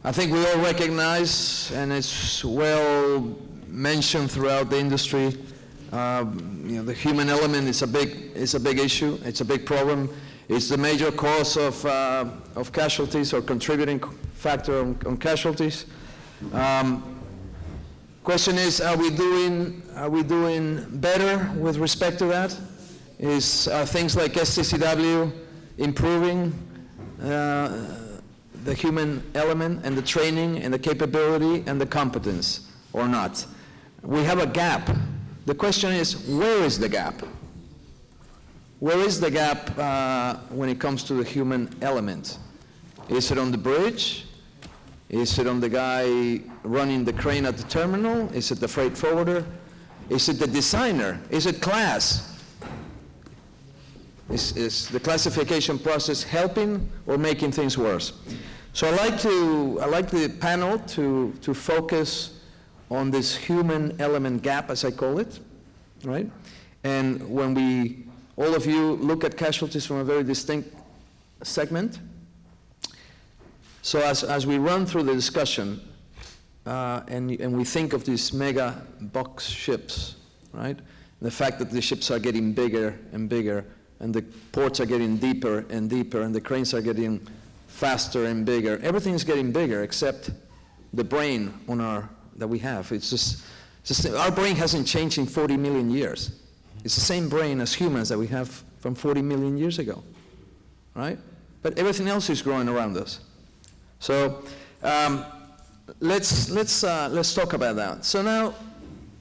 I think we all recognize, and it's well mentioned throughout the industry, the human element is a big issue. It's a big problem. It's the major cause of casualties, or contributing factor on casualties. Question is, are we doing better with respect to that? Are things like STCW improving the human element and the training and the capability and the competence, or not? We have a gap. The question is, where is the gap? Where is the gap when it comes to the human element? Is it on the bridge? Is it on the guy running the crane at the terminal? Is it the freight forwarder? Is it the designer? Is it class? Is the classification process helping or making things worse? So I like the panel to focus on this human element gap, as I call it, right? And when all of you look at casualties from a very distinct segment. So as we run through the discussion, and we think of these mega box ships, right? The fact that the ships are getting bigger and bigger, and the ports are getting deeper and deeper, and the cranes are getting faster and bigger. Everything is getting bigger except the brain that we have. It's just our brain hasn't changed in 40 million years. It's the same brain as humans that we have from 40 million years ago, right? But everything else is growing around us. So let's talk about that. So now,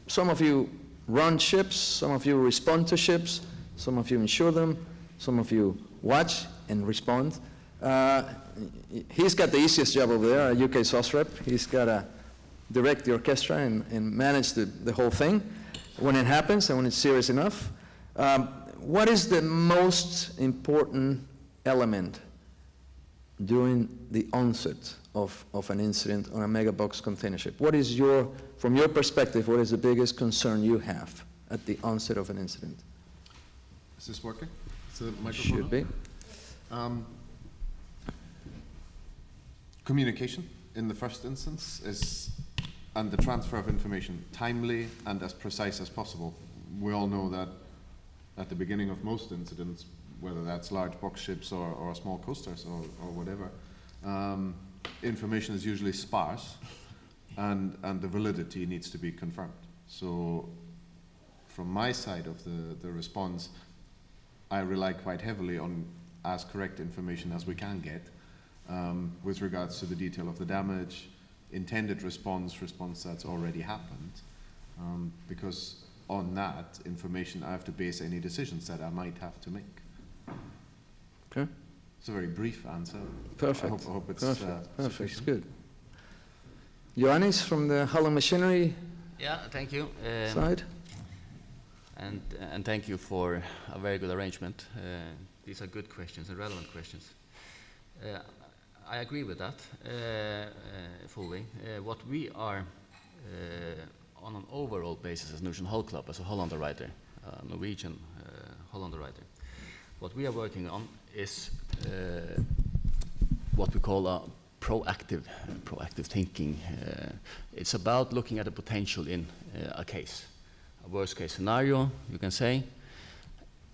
some of you run ships, some of you respond to ships, some of you insure them, some of you watch and respond. He's got the easiest job over there, UK SOSREP. He's got to direct the orchestra and manage the whole thing when it happens and when it's serious enough. What is the most important element during the onset of an incident on a mega box container ship? What is from your perspective, what is the biggest concern you have at the onset of an incident? Is this working? Is the microphone Should be. Communication in the first instance and the transfer of information, timely and as precise as possible. We all know that at the beginning of most incidents, whether that's large box ships or small coasters or whatever, information is usually sparse, and the validity needs to be confirmed. So from my side of the response, I rely quite heavily on as correct information as we can get with regards to the detail of the damage, intended response that's already happened, because on that information I have to base any decisions that I might have to make. Okay. It's a very brief answer. Perfect. I hope it's perfect. Good. Joannis from the Hull Machinery thank you. Side. And thank you for a very good arrangement. These are good questions and relevant questions. I agree with that fully. What we are on an overall basis as Norwegian Hull Club, as a hull underwriter, Norwegian hull underwriter, what we are working on is what we call a proactive thinking. It's about looking at the potential in a case, a worst case scenario, you can say,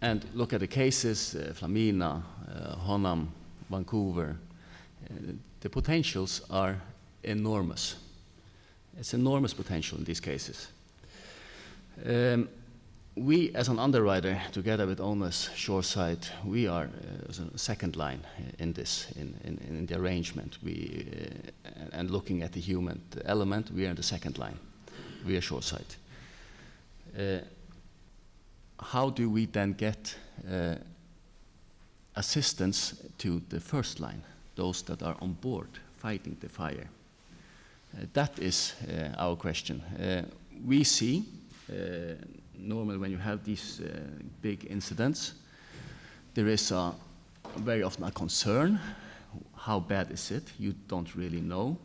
and look at the cases, Flamina, Honam, Vancouver. The potentials are enormous. It's enormous potential in these cases. We, as an underwriter, together with owners shoreside, we are as a second line in this, in the arrangement. And looking at the human element, we are in the second line. We are shoreside. How do we then get assistance to the first line, those that are on board fighting the fire? That is our question. We see, normally when you have these big incidents, there is very often a concern. How bad is it? You don't really know.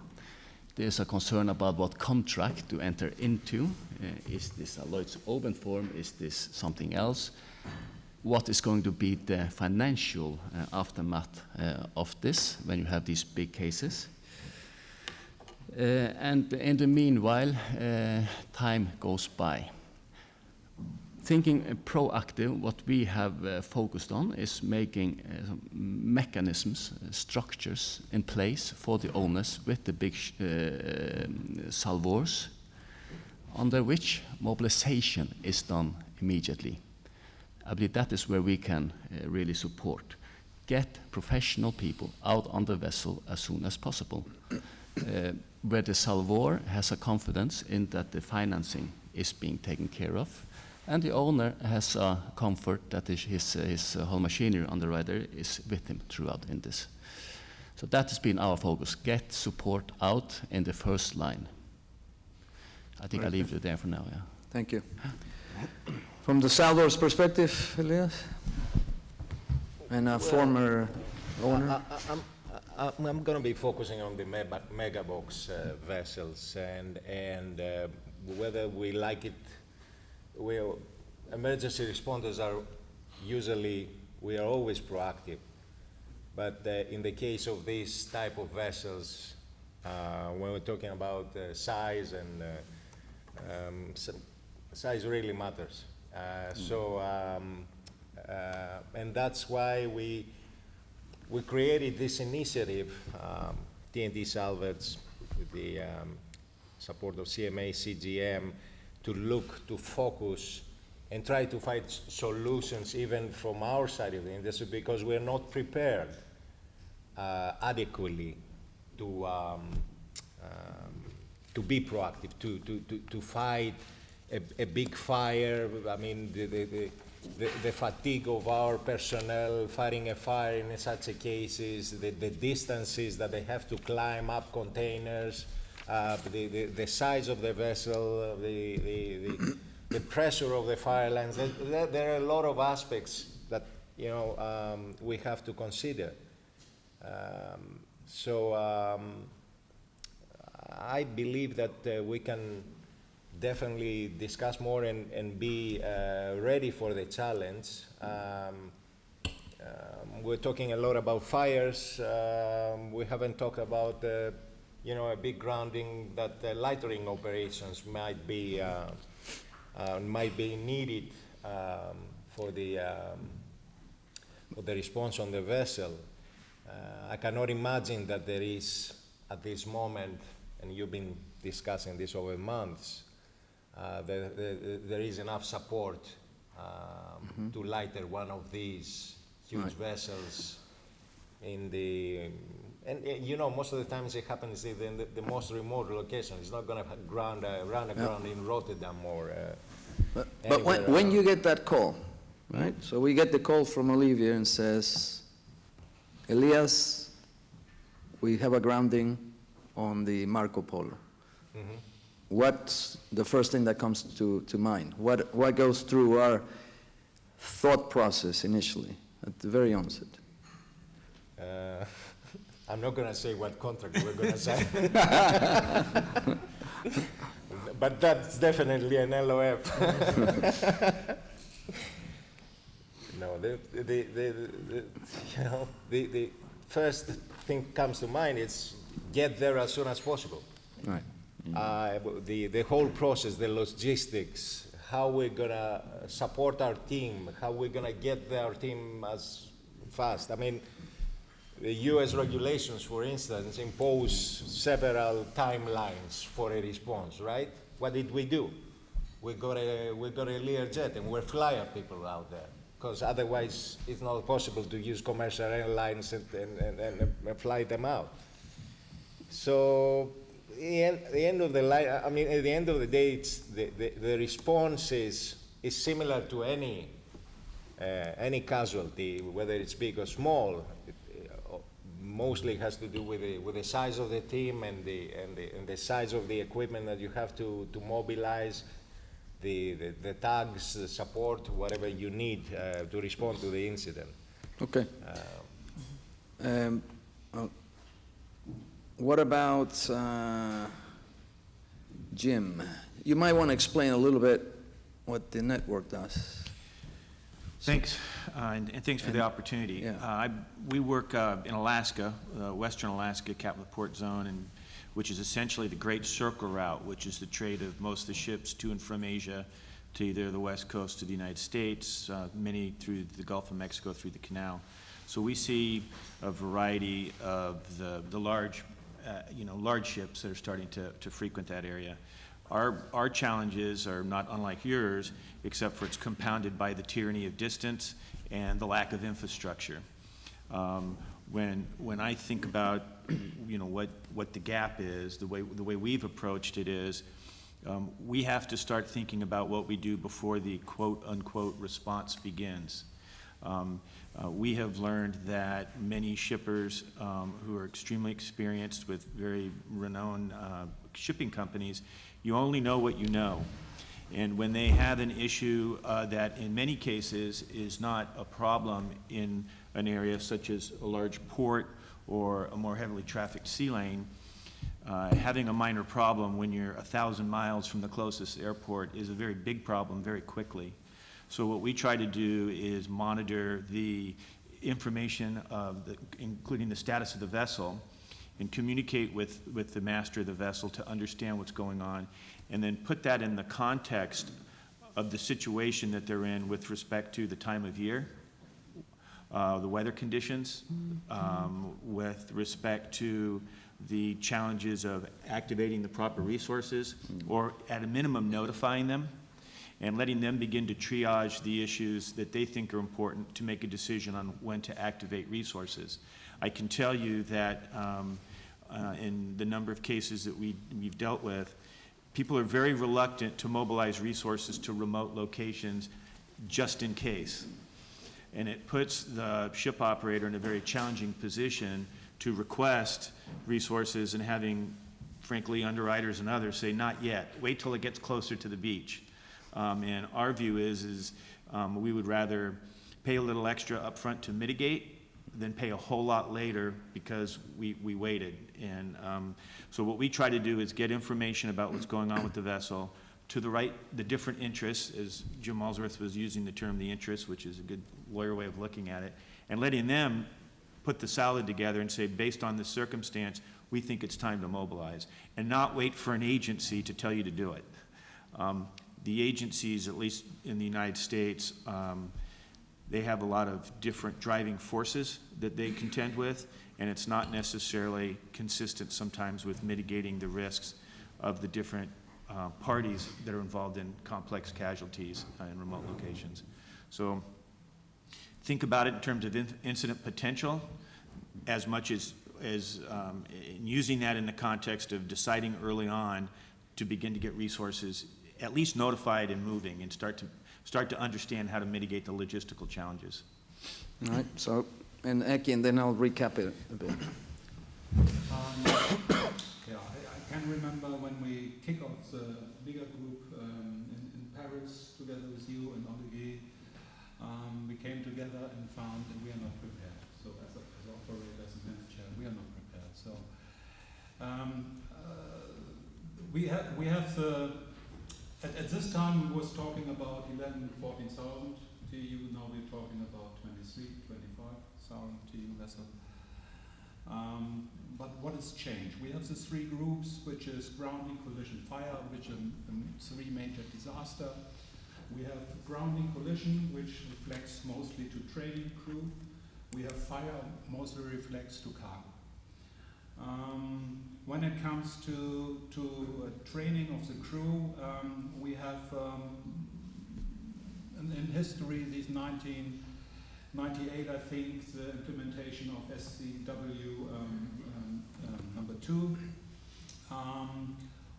There's a concern about what contract to enter into. Is this a Lloyd's open form? Is this something else? what is going to be the financial aftermath of this when you have these big cases. And in the meanwhile, time goes by. Thinking proactive, what we have focused on is making mechanisms, structures in place for the owners with the big salvors, under which mobilization is done immediately. I believe that is where we can really support. Get professional people out on the vessel as soon as possible, where the salvor has a confidence in that the financing is being taken care of, and the owner has a comfort that his whole machinery underwriter is with him throughout in this. So that has been our focus, get support out in the first line. I think I'll leave it there for now, yeah. Thank you. From the salvor's perspective, Elias? And a former owner? I'm going to be focusing on the Megabox vessels and whether we like it. Emergency responders are usually, we are always proactive. But in the case of these type of vessels, when we're talking about size and size really matters. And that's why we created this initiative, T&T Salvage, with the support of CMA, CGM, to focus and try to find solutions even from our side of the industry, because we're not prepared adequately to be proactive, to fight a big fire. I mean, the fatigue of our personnel fighting a fire in such a cases, the distances that they have to climb up containers, the size of the vessel, the pressure of the fire lines. There are a lot of aspects that we have to consider. I believe that we can definitely discuss more and be ready for the challenge. We're talking a lot about fires. We haven't talked about a big grounding that the lightering operations might be needed for the response on the vessel. I cannot imagine that there is at this moment, and you've been discussing this over months, there is enough support to lighter one of these huge vessels in the, and most of the times it happens in the most remote location. It's not going to run aground in Rotterdam or But when you get that call, right? So we get the call from Olivier and says, Elias, we have a grounding on the Marco Polo. Mm-hmm. What's the first thing that comes to mind? What goes through our thought process initially, at the very onset? I'm not going to say what contract we're going to sign. But that's definitely an LOF. No, the first thing comes to mind is get there as soon as possible. Right. The whole process, the logistics, how we're gonna support our team, how we're gonna get our team as fast. I mean, the US regulations, for instance, impose several timelines for a response, right? What did we do? We got a Learjet and we're flying people out there, because otherwise it's not possible to use commercial airlines and fly them out. So at the end of the day, it's the response is similar to any casualty, whether it's big or small. It mostly has to do with the size of the team and the size of the equipment that you have to mobilize, the tags, the support, whatever you need to respond to the incident. Okay. What about Jim? You might want to explain a little bit what the network does. Thanks, and thanks for the opportunity. Yeah. We work in Alaska, western Alaska, Capitol Port Zone, and which is essentially the Great Circle Route, which is the trade of most of the ships to and from Asia to either the west coast of the United States, many through the Gulf of Mexico through the canal. So we see a variety of the large, large ships that are starting to frequent that area. Our challenges are not unlike yours, except for it's compounded by the tyranny of distance and the lack of infrastructure. When I think about what the gap is, the way we've approached it is, we have to start thinking about what we do before the quote unquote response begins. We have learned that many shippers who are extremely experienced with very renowned shipping companies, you only know what you know. And when they have an issue that in many cases is not a problem in an area such as a large port or a more heavily trafficked sea lane, having a minor problem when you're 1,000 miles from the closest airport is a very big problem very quickly. So what we try to do is monitor the information including the status of the vessel, and communicate with the master of the vessel to understand what's going on, and then put that in the context of the situation that they're in with respect to the time of year, the weather conditions, with respect to the challenges of activating the proper resources, or at a minimum notifying them, and letting them begin to triage the issues that they think are important to make a decision on when to activate resources. I can tell you that in the number of cases that we've dealt with, people are very reluctant to mobilize resources to remote locations just in case. And it puts the ship operator in a very challenging position to request resources, and having, frankly, underwriters and others say, not yet, wait till it gets closer to the beach. And our view is we would rather pay a little extra up front to mitigate than pay a whole lot later because we waited. And so what we try to do is get information about what's going on with the vessel to the different interests, as Jim Malsworth was using the term the interests, which is a good lawyer way of looking at it, and letting them put the salad together and say, based on this circumstance, we think it's time to mobilize, and not wait for an agency to tell you to do it. The agencies, at least in the United States, they have a lot of different driving forces that they contend with, and it's not necessarily consistent sometimes with mitigating the risks of the different parties that are involved in complex casualties in remote locations. So think about it in terms of incident potential as much as using that in the context of deciding early on to begin to get resources at least notified and moving, and start to understand how to mitigate the logistical challenges. All right, so, and Eki, and then I'll recap it a bit. Yeah, I can remember when we kick off the bigger group in Paris together with you and Olivier, we came together and found that we are not prepared. So as an operator, as a manager, we are not prepared. So we have the at this time, we was talking about 11,000, 14,000 TEU. Now we're talking about 23,000, 25,000 TEU vessel. But what has changed? We have the three groups, which is grounding, collision, fire, which are three major disasters. We have grounding, collision, which reflects mostly to trading crew. We have fire, mostly reflects to cargo. When it comes to training of the crew, we have in history, these 1998, I think, the implementation of SCW number 2,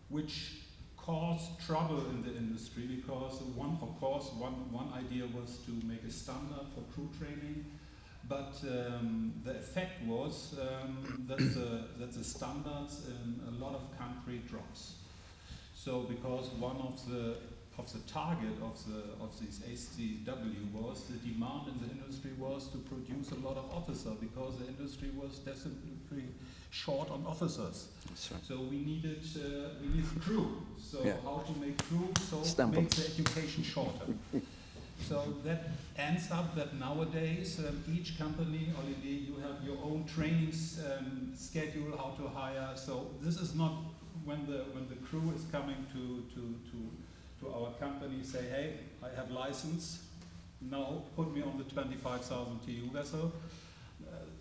which caused trouble in the industry because one idea was to make a standard for crew training. But the effect was that the standards in a lot of countries drops. So because one of the target of this ACW was the demand in the industry was to produce a lot of officers because the industry was desperately short on officers. Right. So we needed crew. So yeah. how to make crew? So Stamp make the education shorter. So that ends up that nowadays each company, Olivier, you have your own training schedule, how to hire. So this is not when the crew is coming to our company, say, hey, I have license, now put me on the 25,000 TEU vessel.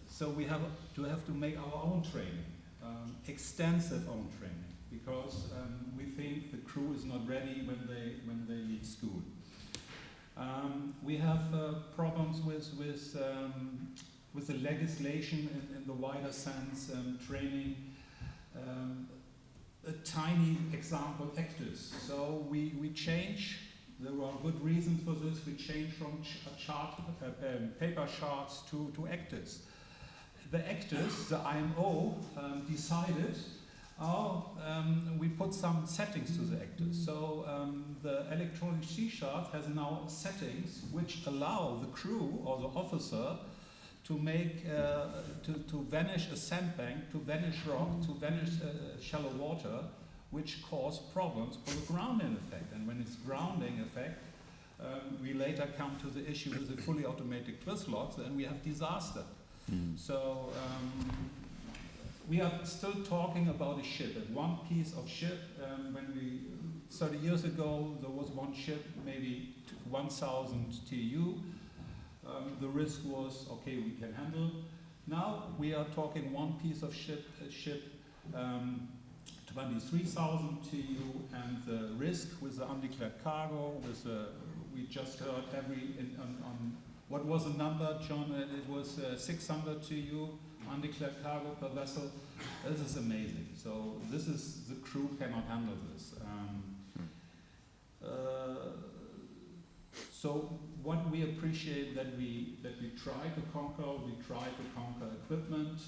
So we have to make our own training, extensive own training, because we think the crew is not ready when they leave school. We have problems with the legislation in the wider sense, training. A tiny example, actors. So we change. There are good reasons for this. We change from paper charts to actors. The actors, the IMO, decided, we put some settings to the actors. So the electronic sea chart has now settings which allow the crew or the officer to make, to vanish a sandbank, to vanish rock, to vanish shallow water, which cause problems for the grounding effect. And when it's grounding effect, we later come to the issue with the fully automatic twist locks, and we have disaster. So we are still talking about a ship, and one piece of ship. When we 30 years ago, there was one ship, maybe 1,000 TEU. The risk was okay, we can handle. Now we are talking one piece of ship 23,000 TEU, and the risk with the undeclared cargo, with we just heard on what was the number, John? It was 600 TEU undeclared cargo per vessel. This is amazing. So this is, the crew cannot handle this. So what we appreciate that we try to conquer equipment,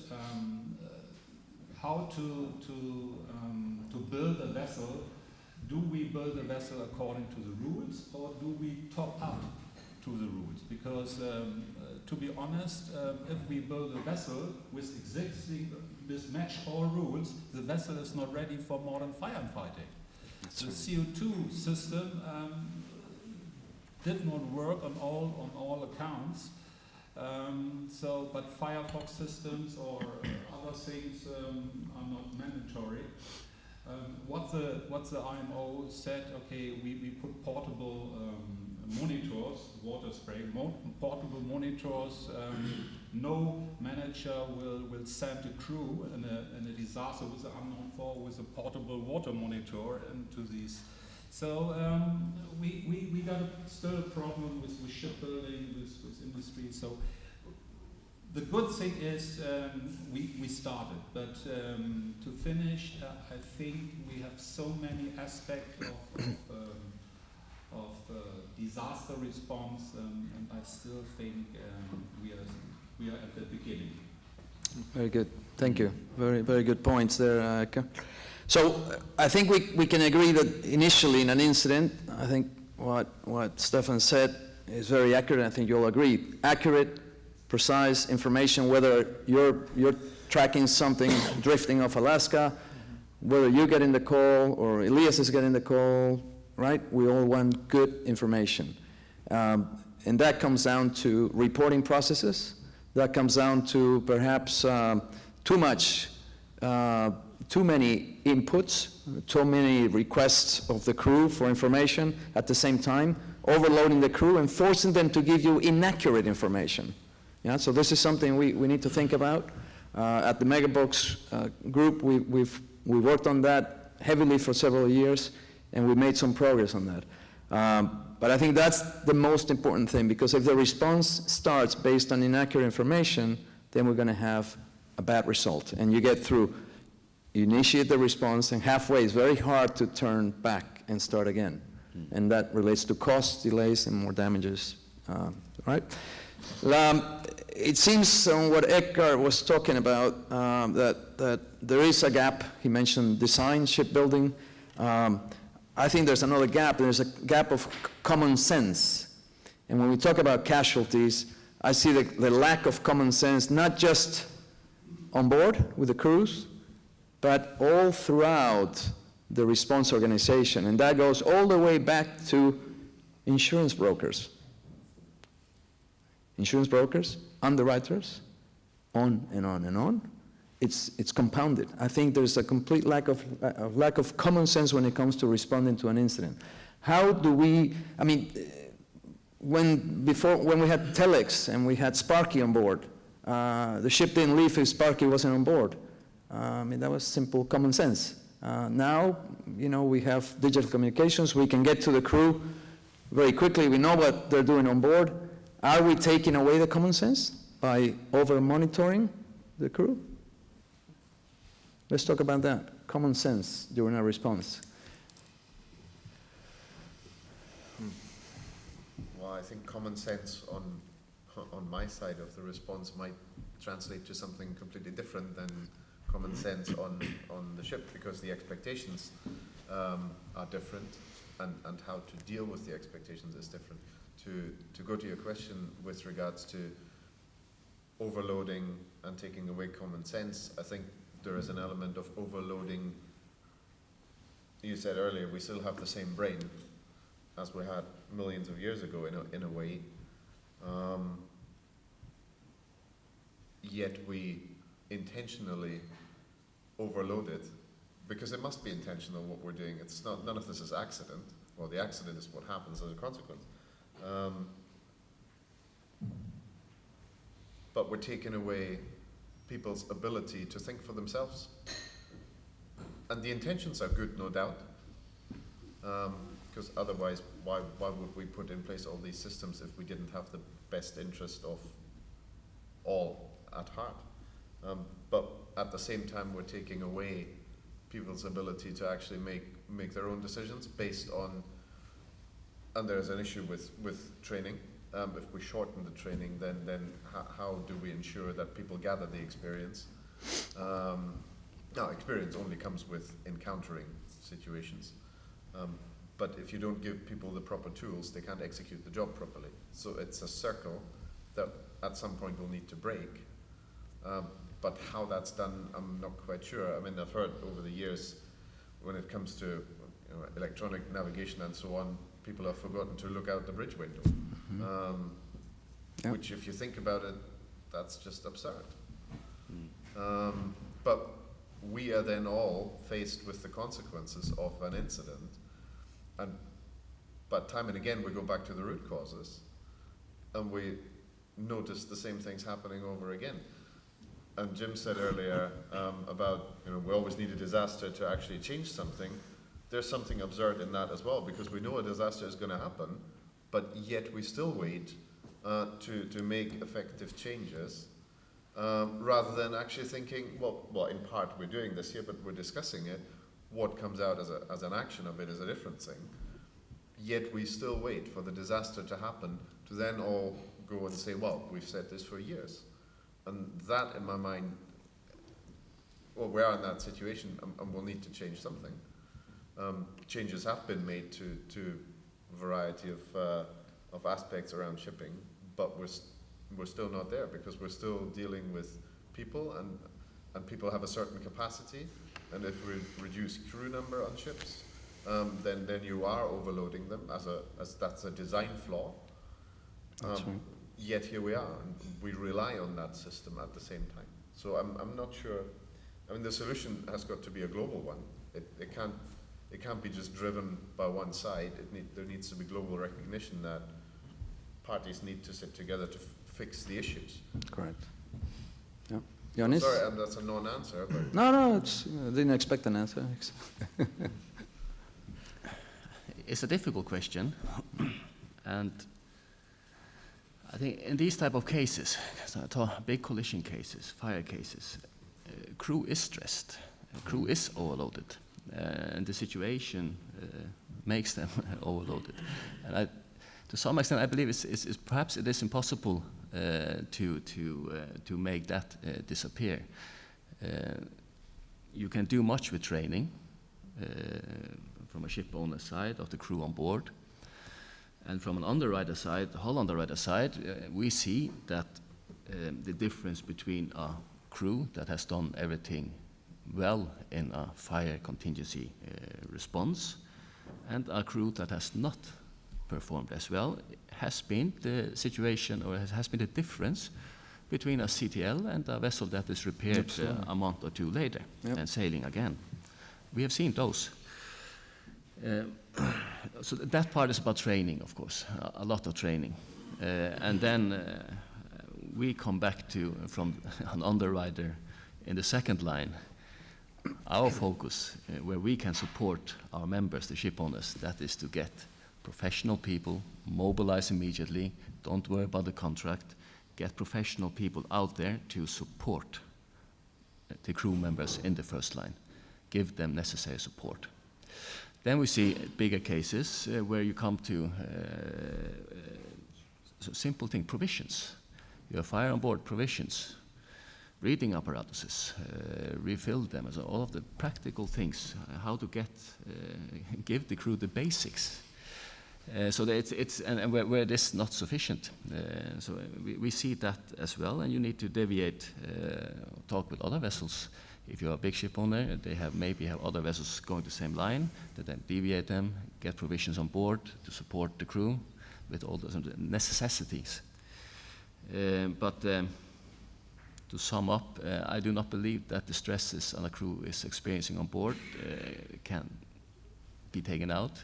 how to build a vessel. Do we build a vessel according to the rules, or do we top up to the rules? Because to be honest, if we build a vessel with mismatch all rules, the vessel is not ready for modern firefighting. The CO2 system did not work on all accounts. But Firefox systems or other things are not mandatory. What the IMO said, okay, we put portable monitors, water spray, portable monitors. No manager will send a crew in a disaster with the unknown fall with a portable water monitor into these. So we got still a problem with shipbuilding, with industry. So the good thing is we started, but to finish, I think we have so many aspects of disaster response, and I still think we are at the beginning. Very good. Thank you. Very, very good points there, Eckart. So I think we can agree that initially in an incident, I think what Stephan said is very accurate. I think you'll agree. Accurate, precise information, whether you're tracking something drifting off Alaska, whether you get in the call or Elias is getting the call, right? We all want good information. And that comes down to reporting processes. That comes down to perhaps too many inputs, too many requests of the crew for information at the same time, overloading the crew and forcing them to give you inaccurate information. Yeah, so this is something we need to think about. At the MEGA-BOX group, we worked on that heavily for several years, and we made some progress on that. But I think that's the most important thing, because if the response starts based on inaccurate information, then we're going to have a bad result. And you get through, you initiate the response, and halfway it's very hard to turn back and start again. And that relates to costs, delays, and more damages, right? It seems on what Eckart was talking about that there is a gap. He mentioned design, shipbuilding. I think there's another gap. There's a gap of common sense. And when we talk about casualties, I see the lack of common sense, not just on board with the crews, but all throughout the response organization. And that goes all the way back to insurance brokers. insurance brokers, underwriters, on and on and on. It's compounded. I think there's a complete lack of common sense when it comes to responding to an incident. How do we, I mean, when we had Telex and we had Sparky on board, the ship didn't leave if Sparky wasn't on board. I mean, that was simple common sense. Now, you know, we have digital communications. We can get to the crew very quickly. We know what they're doing on board. Are we taking away the common sense by over-monitoring the crew? Let's talk about that, common sense during our response. Well, I think common sense on my side of the response might translate to something completely different than common sense on the ship, because the expectations are different, and how to deal with the expectations is different. To go to your question with regards to overloading and taking away common sense, I think there is an element of overloading. You said earlier, we still have the same brain as we had millions of years ago in a way. Yet we intentionally overload it, because it must be intentional what we're doing. It's not, none of this is accident. Well, the accident is what happens as a consequence. But we're taking away people's ability to think for themselves. And the intentions are good, no doubt, because otherwise, why would we put in place all these systems if we didn't have the best interest of all at heart? But at the same time, we're taking away people's ability to actually make their own decisions based on, and there's an issue with training. If we shorten the training, then how do we ensure that people gather the experience? Now, experience only comes with encountering situations. But if you don't give people the proper tools, they can't execute the job properly. So it's a circle that at some point will need to break. But how that's done, I'm not quite sure. I mean, I've heard over the years, when it comes to electronic navigation and so on, people have forgotten to look out the bridge window. Yep. Which, if you think about it, that's just absurd. But we are then all faced with the consequences of an incident, but time and again we go back to the root causes, and we notice the same things happening over again. And Jim said earlier about, we always need a disaster to actually change something. There's something absurd in that as well, because we know a disaster is going to happen, but yet we still wait to make effective changes, rather than actually thinking, well, in part we're doing this here, but we're discussing it. What comes out as an action of it is a different thing. Yet we still wait for the disaster to happen to then all go and say, well, we've said this for years. And that, in my mind, well, we are in that situation, and we'll need to change something. Changes have been made to a variety of aspects around shipping, but we're still not there, because we're still dealing with people, and people have a certain capacity, and if we reduce crew number on ships, then you are overloading them as that's a design flaw. That's right. Yet here we are, and we rely on that system at the same time. So I'm not sure. I mean, the solution has got to be a global one. It can't be just driven by one side. There needs to be global recognition that parties need to sit together to fix the issues. Correct. Yeah. Joannis? Sorry, and that's a non-answer. But No, I didn't expect an answer. It's a difficult question, and I think in these type of cases, big collision cases, fire cases, crew is stressed, crew is overloaded, and the situation makes them overloaded. And to some extent, I believe perhaps it is impossible to make that disappear. You can do much with training from a ship owner's side of the crew on board. And from an underwriter side, the hull underwriter side, we see that the difference between a crew that has done everything well in a fire contingency response and a crew that has not performed as well has been the situation, or has been the difference between a CTL and a vessel that is repaired a month or two later and sailing again. We have seen those. So that part is about training, of course, a lot of training. And then we come back to, from an underwriter in the second line, our focus, where we can support our members, the ship owners, that is to get professional people, mobilize immediately, don't worry about the contract, get professional people out there to support the crew members in the first line, give them necessary support. Then we see bigger cases where you come to simple thing, provisions. You have fire on board, provisions, breathing apparatuses, refill them, so all of the practical things, how to get, give the crew the basics. So that it's and where this is not sufficient. So we see that as well, and you need to deviate, talk with other vessels. If you're a big ship owner, they maybe have other vessels going the same line, then deviate them, get provisions on board to support the crew with all those necessities. But to sum up, I do not believe that the stresses on a crew is experiencing on board can be taken out.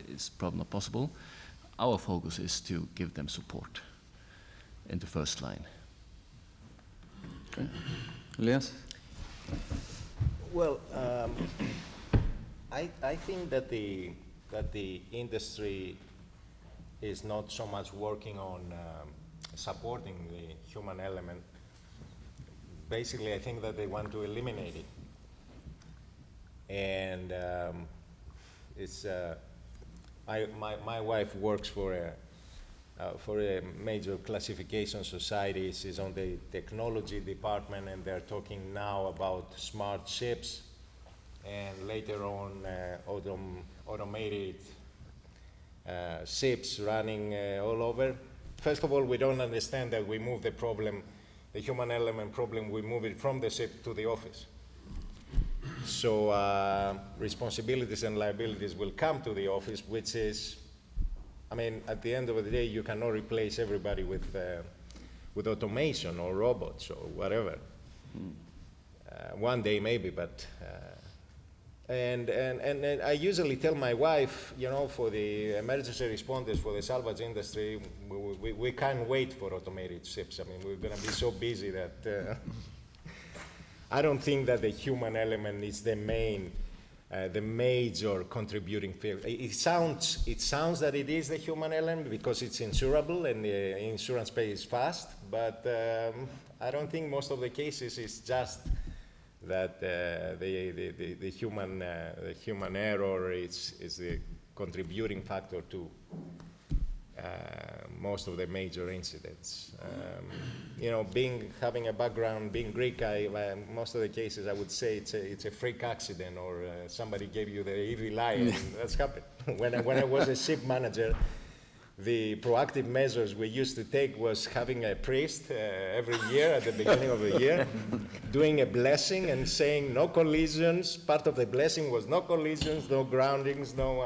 It's probably not possible. Our focus is to give them support in the first line. Okay. Elias? Well, I think that the industry is not so much working on supporting the human element. Basically, I think that they want to eliminate it. And it's my wife works for a major classification society. She's on the technology department, and they're talking now about smart ships, and later on automated ships running all over. First of all, we don't understand that we move the problem, the human element problem, we move it from the ship to the office. So responsibilities and liabilities will come to the office, which is, I mean, at the end of the day, you cannot replace everybody with automation or robots or whatever. One day maybe, but and I usually tell my wife, you know, for the emergency responders for the salvage industry, we can't wait for automated ships. I mean, we're going to be so busy that I don't think that the human element is the major contributing factor. It sounds that it is the human element because it's insurable and the insurance pay is fast, but I don't think most of the cases is just that the human error is the contributing factor to most of the major incidents. You know, having a background, being Greek, most of the cases I would say it's a freak accident, or somebody gave you the evil eye, and that's happened. When I was a ship manager, the proactive measures we used to take was having a priest every year at the beginning of the year, doing a blessing and saying no collisions. Part of the blessing was no collisions, no groundings, no.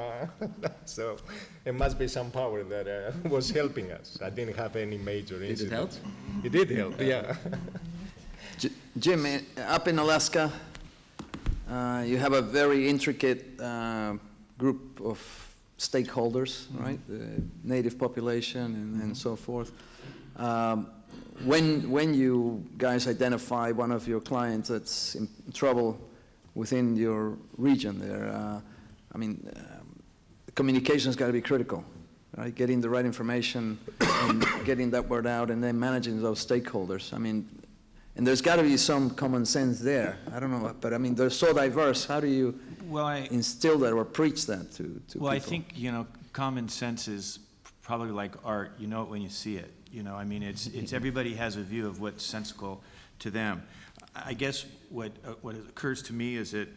So it must be some power that was helping us. I didn't have any major incidents. Did it help? It did help, yeah. Jim, up in Alaska, you have a very intricate group of stakeholders, right? The native population and so forth. When you guys identify one of your clients that's in trouble within your region there, I mean, communication's got to be critical, right? Getting the right information and getting that word out, and then managing those stakeholders. I mean, and there's got to be some common sense there. I don't know, but I mean, they're so diverse. How do you instill that or preach that to people? Well, I think, you know, common sense is probably like art. You know it when you see it. You know, I mean, it's everybody has a view of what's sensible to them. I guess what occurs to me is that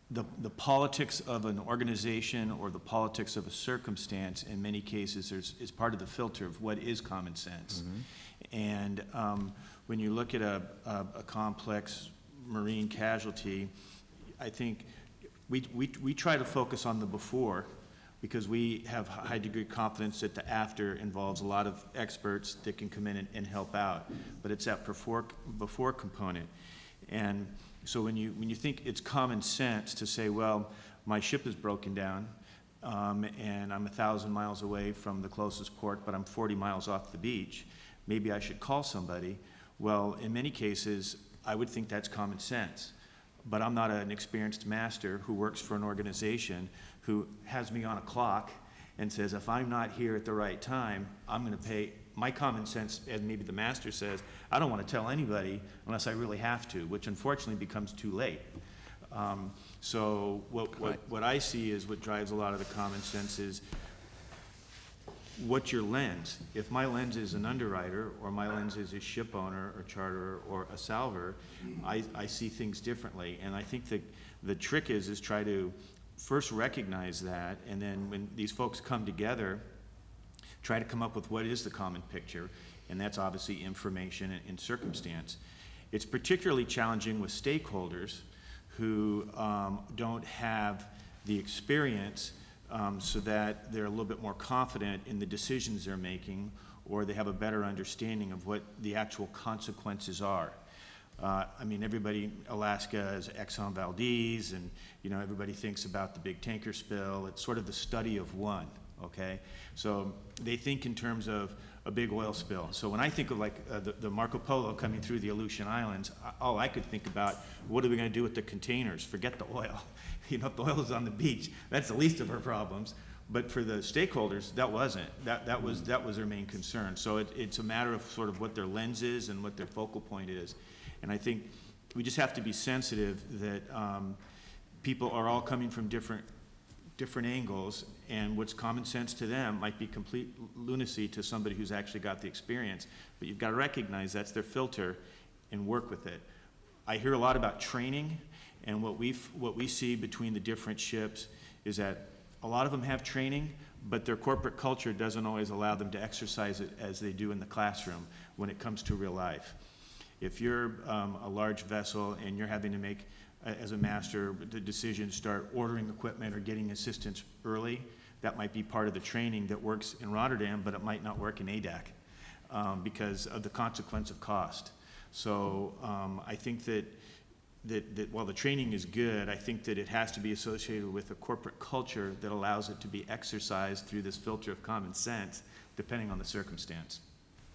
the politics of an organization or the politics of a circumstance in many cases is part of the filter of what is common sense. And when you look at a complex marine casualty, I think we try to focus on the before because we have a high degree of confidence that the after involves a lot of experts that can come in and help out. But it's that before component. And so when you think it's common sense to say, well, my ship is broken down, and I'm 1,000 miles away from the closest port, but I'm 40 miles off the beach, maybe I should call somebody. Well, in many cases, I would think that's common sense. But I'm not an experienced master who works for an organization who has me on a clock and says, if I'm not here at the right time, I'm going to pay. My common sense, and maybe the master says, I don't want to tell anybody unless I really have to, which unfortunately becomes too late. So what I see is what drives a lot of the common sense is, what's your lens? If my lens is an underwriter, or my lens is a ship owner or charterer or a salver, I see things differently. And I think that the trick is try to first recognize that, and then when these folks come together, try to come up with what is the common picture, and that's obviously information and circumstance. It's particularly challenging with stakeholders who don't have the experience, so that they're a little bit more confident in the decisions they're making, or they have a better understanding of what the actual consequences are. I mean, everybody, Alaska is Exxon Valdez, and everybody thinks about the big tanker spill. It's sort of the study of one, okay? So they think in terms of a big oil spill. So when I think of the Marco Polo coming through the Aleutian Islands, all I could think about, what are we going to do with the containers? Forget the oil. If the oil is on the beach, that's the least of our problems. But for the stakeholders, that wasn't. That was their main concern. So it's a matter of sort of what their lens is and what their focal point is. And I think we just have to be sensitive that people are all coming from different angles, and what's common sense to them might be complete lunacy to somebody who's actually got the experience. But you've got to recognize that's their filter and work with it. I hear a lot about training, and what we see between the different ships is that a lot of them have training, but their corporate culture doesn't always allow them to exercise it as they do in the classroom when it comes to real life. If you're a large vessel and you're having to make, as a master, the decision to start ordering equipment or getting assistance early, that might be part of the training that works in Rotterdam, but it might not work in ADAC because of the consequence of cost. So I think that while the training is good, I think that it has to be associated with a corporate culture that allows it to be exercised through this filter of common sense, depending on the circumstance.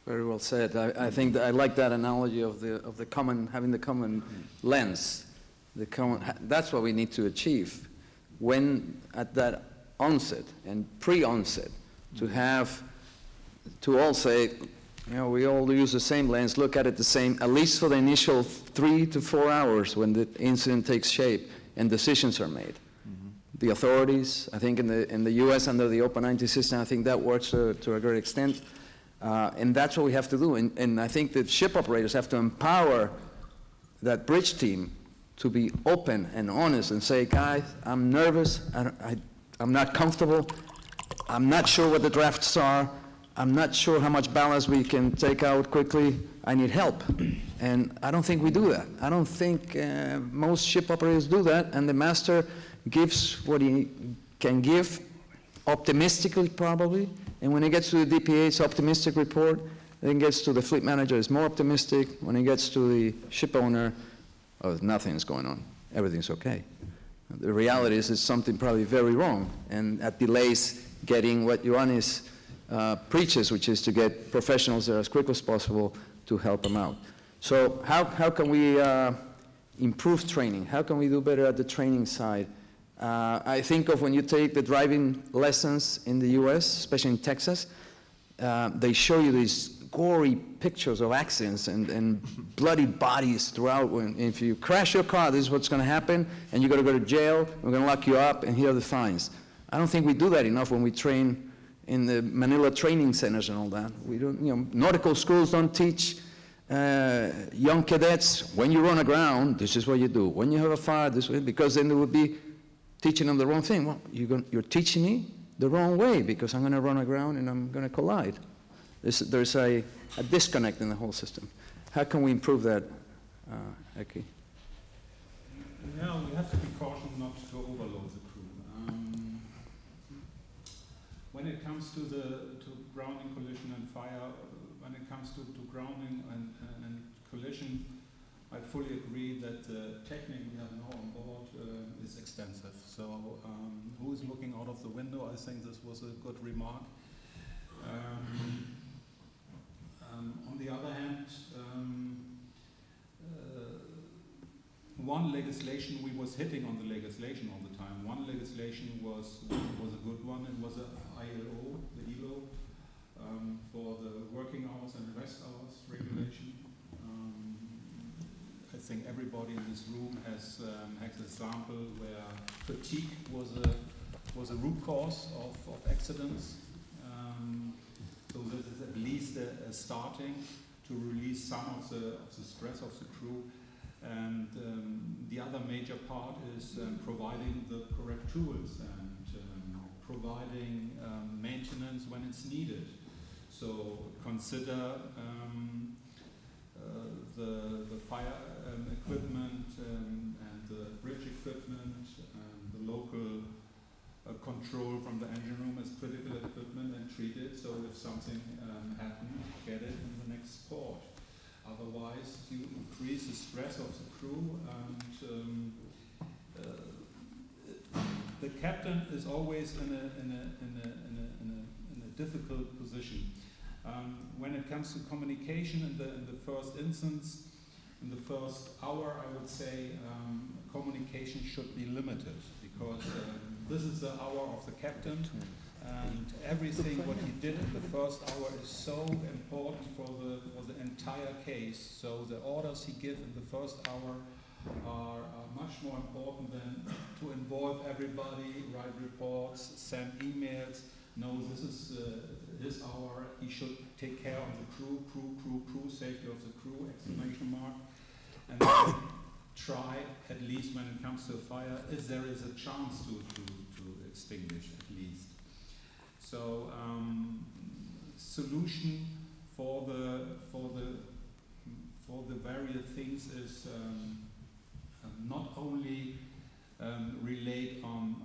Very well said. I think I like that analogy of the common, having the common lens. That's what we need to achieve when at that onset and pre-onset, to all say, we all use the same lens, look at it the same, at least for the initial 3 to 4 hours when the incident takes shape and decisions are made. The authorities, I think in the US under the Open 90 system, I think that works to a great extent. And that's what we have to do. And I think that ship operators have to empower that bridge team to be open and honest and say, guys, I'm nervous, I'm not comfortable, I'm not sure what the drafts are, I'm not sure how much ballast we can take out quickly, I need help. And I don't think we do that. I don't think most ship operators do that, and the master gives what he can give, optimistically probably, and when it gets to the DPA, it's optimistic report, then it gets to the fleet manager, it's more optimistic, when it gets to the ship owner, oh, nothing's going on, everything's okay. The reality is it's something probably very wrong, and that delays getting what Joannis preaches, which is to get professionals there as quick as possible to help them out. So how can we improve training? How can we do better at the training side? I think of when you take the driving lessons in the US, especially in Texas, they show you these gory pictures of accidents and bloody bodies throughout. If you crash your car, this is what's going to happen, and you're going to go to jail, we're going to lock you up, and here are the fines. I don't think we do that enough when we train in the Manila training centers and all that. We don't, nautical schools don't teach young cadets, when you run aground, this is what you do. When you have a fire, this way, because then they would be teaching them the wrong thing. Well, you're teaching me the wrong way because I'm going to run aground and I'm going to collide. There's a disconnect in the whole system. How can we improve that, Eki? Yeah, we have to be cautious not to overload the crew. comes to grounding, collision, and fire, when it comes to grounding and collision, I fully agree that the technique we have now on board is extensive. So who is looking out of the window? I think this was a good remark. On the other hand, one legislation, we was hitting on the legislation all the time. One legislation was a good one. It was a ILO, the ILO, for the working hours and rest hours regulation. I think everybody in this room has an example where fatigue was a root cause of accidents. So this is at least a starting to release some of the stress of the crew. And the other major part is providing the correct tools and providing maintenance when it's needed. So consider the fire equipment and the bridge equipment and the local control from the engine room as critical equipment and treat it, so if something happens, get it in the next port. Otherwise, you increase the stress of the crew, and the captain is always in a difficult position. When it comes to communication in the first instance, in the first hour, I would say communication should be limited, because this is the hour of the captain, and everything what he did in the first hour is so important for the entire case. So the orders he gives in the first hour are much more important than to involve everybody, write reports, send emails. No, this is his hour. He should take care of the crew, safety of the crew, exclamation mark. And try, at least when it comes to a fire, if there is a chance to extinguish at least. So solution for the various things is not only relate on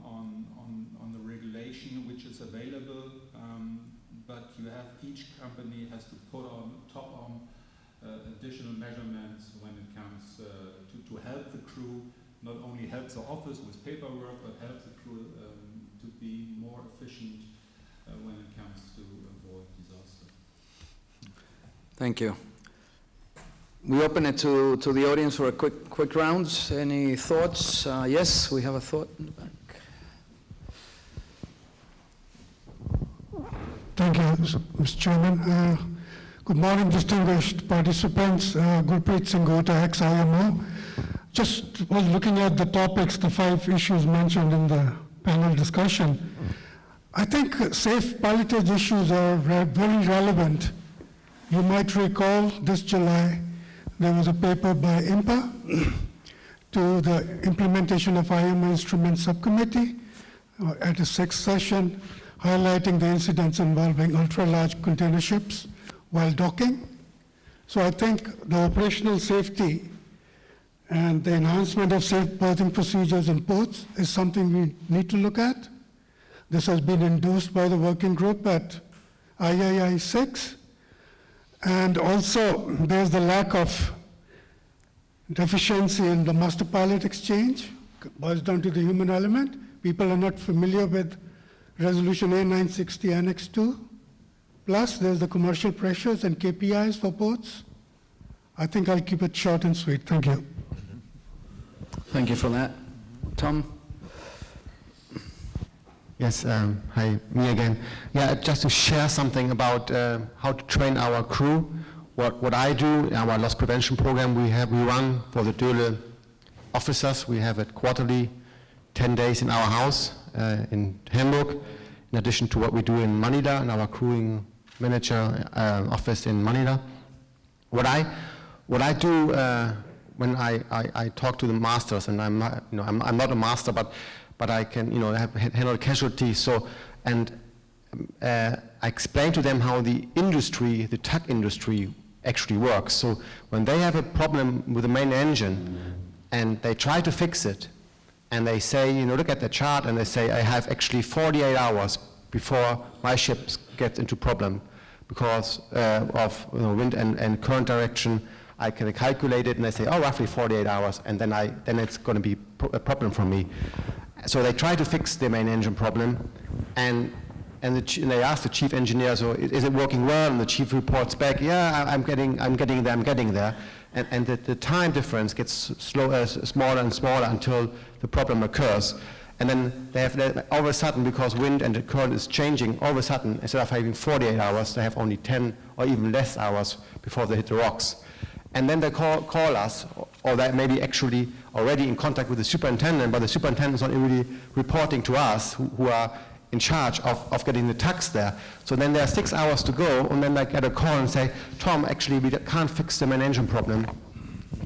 the regulation which is available, but you have, each company has to put on top on additional measurements when it comes to help the crew, not only help the office with paperwork, but help the crew to be more efficient when it comes to avoid disaster. Thank you. We open it to the audience for a quick rounds. Any thoughts? Yes, we have a thought in the back. Thank you, Mr. Chairman. Good morning, distinguished participants. Gurpreet Singh Gota, ex-IMO. Just was looking at the topics, the 5 issues mentioned in the panel discussion. I think safe pilotage issues are very relevant. You might recall this July, there was a paper by IMPA to the implementation of IMO Instrument Subcommittee at a 6th session, highlighting the incidents involving ultra-large container ships while docking. So I think the operational safety and the enhancement of safe berthing procedures in ports is something we need to look at. This has been endorsed by the working group at III 6. And also there's the lack of deficiency in the master pilot exchange. It boils down to the human element. People are not familiar with Resolution A960 Annex 2. Plus, there's the commercial pressures and KPIs for ports. I think I'll keep it short and sweet. Thank you. Thank you for that. Tom? Yes, hi, me again. Yeah, just to share something about how to train our crew. What I do in our loss prevention program, we run for the dual officers. We have it quarterly, 10 days in our house in Hamburg, in addition to what we do in Manila, in our crewing manager office in Manila. What I do when I talk to the masters, and I'm not a master, but I can handle casualty. So I explain to them how the industry, the tug industry, actually works. So when they have a problem with the main engine and they try to fix it, and they say, look at the chart, and they say, I have actually 48 hours before my ship gets into problem because of wind and current direction. I can calculate it and I say, oh, roughly 48 hours, and then it's going to be a problem for me. So they try to fix the main engine problem, and they ask the chief engineer, so is it working well? And the chief reports back, yeah, I'm getting there. And the time difference gets smaller and smaller until the problem occurs. And then they have, all of a sudden, because wind and the current is changing, all of a sudden, instead of having 48 hours, they have only 10 or even less hours before they hit the rocks. And then they call us, or they may be actually already in contact with the superintendent, but the superintendent is not really reporting to us, who are in charge of getting the tugs there. So then there are 6 hours to go, and then I get a call and say, Tom, actually we can't fix the main engine problem.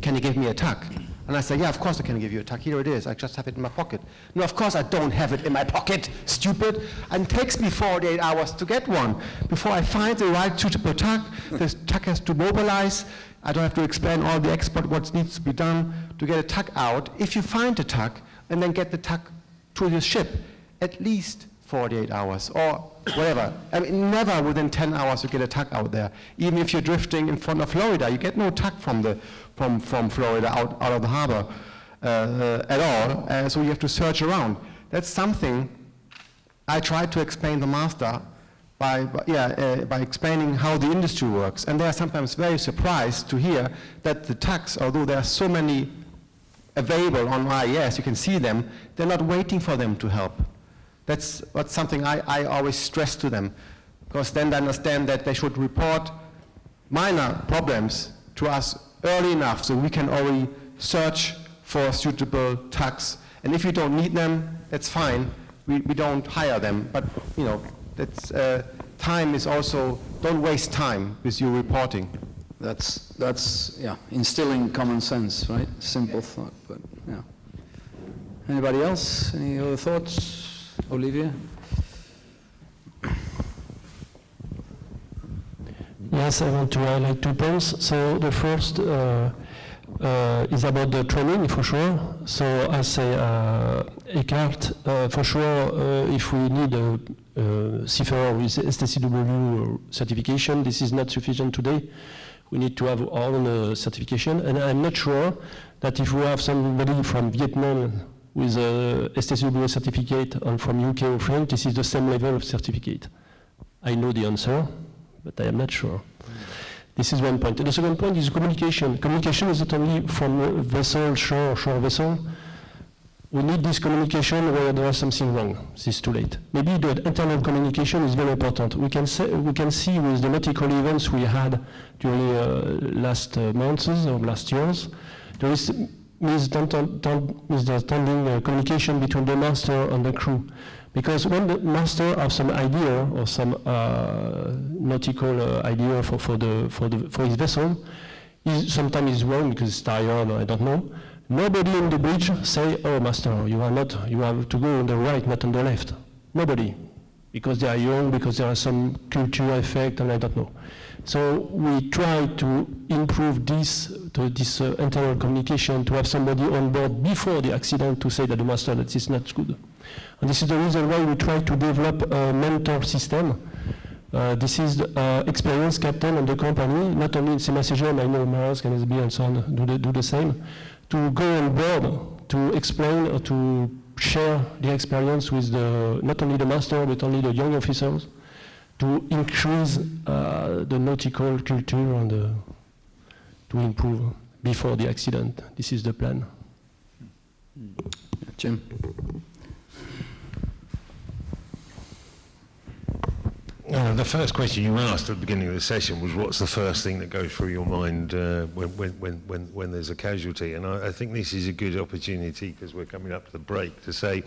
Can you give me a tug? And I say, yeah, of course I can give you a tug. Here it is. I just have it in my pocket. No, of course I don't have it in my pocket, stupid. And it takes me 48 hours to get one. Before I find the right suitable tug, the tug has to mobilize. I don't have to explain all the expert what needs to be done to get a tug out. If you find a tug and then get the tug to the ship, at least 48 hours or whatever. I mean, never within 10 hours you get a tug out there. Even if you're drifting in front of Florida, you get no tug from Florida out of the harbor at all. So you have to search around. That's something I tried to explain to the master by explaining how the industry works. And they are sometimes very surprised to hear that the tugs, although there are so many available on IES, you can see them, they're not waiting for them to help. That's something I always stress to them, because then they understand that they should report minor problems to us early enough so we can already search for suitable tugs. And if you don't need them, that's fine. We don't hire them. But that's time is also, don't waste time with your reporting. That's instilling common sense, right? Simple thought, but yeah. Anybody else? Any other thoughts? Olivia? Yes, I want to highlight 2 points. So the first is about the training, for sure. So I say Eckart, for sure, if we need a seafarer with STCW certification, this is not sufficient today. We need to have our own certification, and I'm not sure that if we have somebody from Vietnam with a STCW certificate and from UK or France, this is the same level of certificate. I know the answer, but I am not sure. This is one point. And the second point is communication. Communication is not only from vessel, shore vessel. We need this communication where there is something wrong. This is too late. Maybe the internal communication is very important. We can see with the nautical events we had during last months or last years, there is misunderstanding communication between the master and the crew. Because when the master has some idea or some nautical idea for his vessel, sometimes is wrong because it's tired or I don't know. Nobody in the bridge say, "Oh, master, you have to go on the right, not on the left." Nobody, because they are young, because there are some cultural effect, and I don't know. So we try to improve this internal communication, to have somebody on board before the accident to say that the master, that is not good. And this is the reason why we try to develop a mentor system. This is the experienced captain of the company, not only in CMACGM, I know Maersk, NSB and so on do the same, to go on board, to explain or to share the experience with not only the master, but only the young officers, to increase the nautical culture and to improve before the accident. This is the plan. Jim? The first question you asked at the beginning of the session was, what's the first thing that goes through your mind when there's a casualty? And I think this is a good opportunity, because we're coming up to the break, to say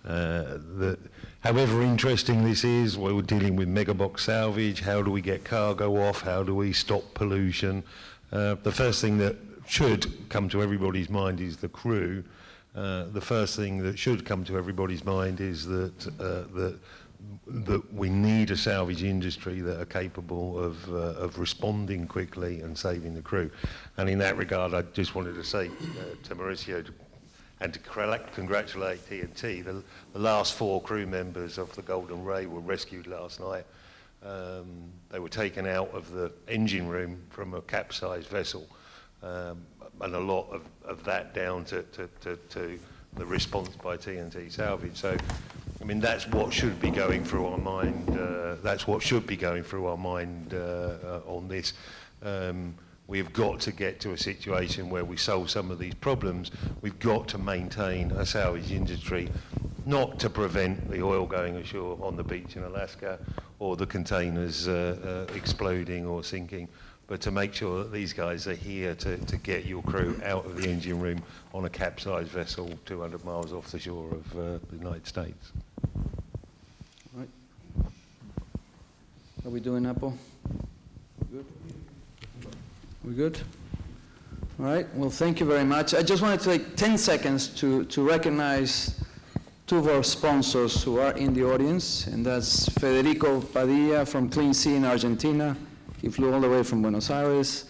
that however interesting this is, we're dealing with mega-box salvage, how do we get cargo off, how do we stop pollution? The first thing that should come to everybody's mind is the crew. The first thing that should come to everybody's mind is that we need a salvage industry that are capable of responding quickly and saving the crew. And in that regard, I just wanted to say to Mauricio, and to congratulate T&T. The last 4 crew members of the Golden Ray were rescued last night. They were taken out of the engine room from a capsized vessel, and a lot of that down to the response by T&T Salvage. So, I mean, that's what should be going through our mind. That's what should be going through our mind on this. We've got to get to a situation where we solve some of these problems. We've got to maintain a salvage industry, not to prevent the oil going ashore on the beach in Alaska or the containers exploding or sinking, but to make sure that these guys are here to get your crew out of the engine room on a capsized vessel 200 miles off the shore of the United States. All right. How are we doing, Apple? Good? We good? All right, well, thank you very much. I just wanted to take 10 seconds to recognize 2 of our sponsors who are in the audience, and that's Federico Padilla from Clean Sea in Argentina. He flew all the way from Buenos Aires.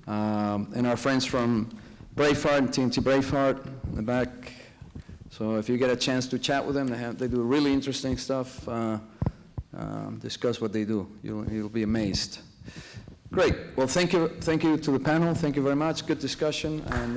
And our friends from Braveheart, T&T Braveheart in the back. So if you get a chance to chat with them, they do really interesting stuff. Discuss what they do. You'll be amazed. Great. Well, thank you to the panel. Thank you very much. Good discussion. And